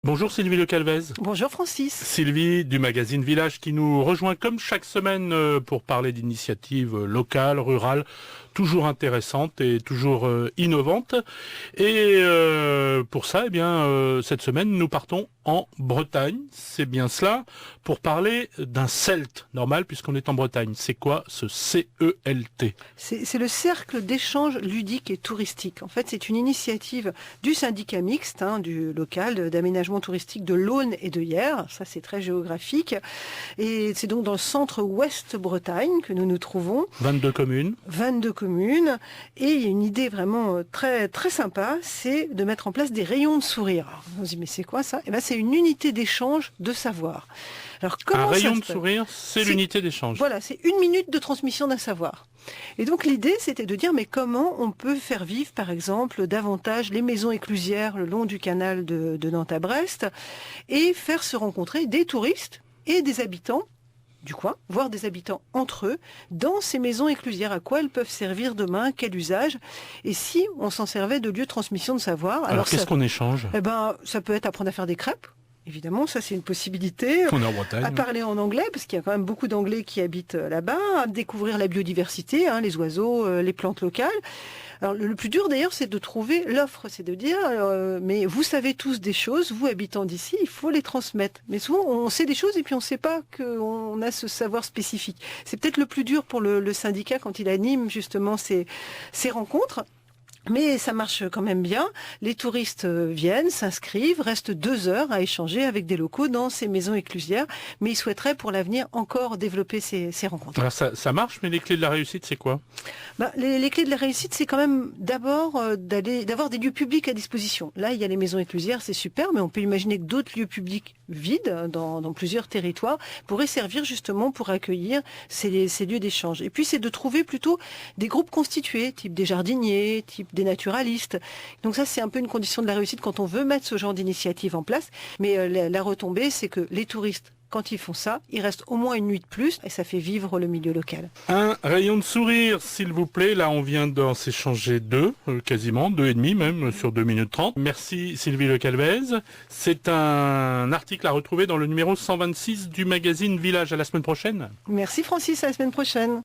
Bonjour Sylvie Le Calvez. Bonjour Francis. Sylvie du magazine Village qui nous rejoint comme chaque semaine pour parler d'initiatives locales, rurales, toujours intéressantes et toujours innovantes. Et pour ça, cette semaine, nous partons en Bretagne, c'est bien cela, pour parler d'un CELT, normal puisqu'on est en Bretagne. C'est quoi ce CELT? C'est le cercle d'échange ludique et touristique. En fait, c'est une initiative du syndicat mixte, du local d'aménagement touristique de l'Aune et de Hyères. Ça, c'est très géographique. Et c'est donc dans le centre ouest Bretagne que nous nous trouvons. 22 communes. 22 communes. Et il y a une idée vraiment très, très sympa, c'est de mettre en place des rayons de sourire. Alors, on se dit, mais c'est quoi ça? Eh ben, c'est une unité d'échange de savoir. Alors, Un rayon de sourire, c'est l'unité d'échange. Voilà, c'est 1 minute de transmission d'un savoir. Et donc l'idée, c'était de dire, mais comment on peut faire vivre, par exemple, davantage les maisons éclusières le long du canal de Nantes à Brest, et faire se rencontrer des touristes et des habitants du coin, voire des habitants entre eux, dans ces maisons éclusières, à quoi elles peuvent servir demain, quel usage, et si on s'en servait de lieu de transmission de savoir. Alors qu'est-ce qu'on échange? Eh ben, ça peut être apprendre à faire des crêpes. Évidemment, ça c'est une possibilité. On est en Bretagne. À parler en anglais, parce qu'il y a quand même beaucoup d'anglais qui habitent là-bas, à découvrir la biodiversité, les oiseaux, les plantes locales. Alors le plus dur d'ailleurs, c'est de trouver l'offre, c'est de dire, mais vous savez tous des choses, vous habitant d'ici, il faut les transmettre. Mais souvent, on sait des choses et puis on ne sait pas qu'on a ce savoir spécifique. C'est peut-être le plus dur pour le syndicat quand il anime justement ces rencontres. Mais ça marche quand même bien. Les touristes viennent, s'inscrivent, restent 2 heures à échanger avec des locaux dans ces maisons éclusières. Mais ils souhaiteraient pour l'avenir encore développer ces rencontres. Alors ça marche, mais les clés de la réussite, c'est quoi? Les clés de la réussite, c'est quand même d'abord d'avoir des lieux publics à disposition. Là, il y a les maisons éclusières, c'est super, mais on peut imaginer que d'autres lieux publics vides dans plusieurs territoires pourraient servir justement pour accueillir ces lieux d'échange. Et puis, c'est de trouver plutôt des groupes constitués, type des jardiniers, type des naturalistes. Donc ça, c'est un peu une condition de la réussite quand on veut mettre ce genre d'initiative en place. Mais la retombée, c'est que les touristes, quand ils font ça, ils restent au moins une nuit de plus et ça fait vivre le milieu local. Un rayon de sourire, s'il vous plaît. Là, on vient d'en s'échanger 2, quasiment, 2,5 même, sur 2 minutes 30. Merci Sylvie Le Calvez. C'est un article à retrouver dans le numéro 126 du magazine Village. À la semaine prochaine. Merci Francis, à la semaine prochaine.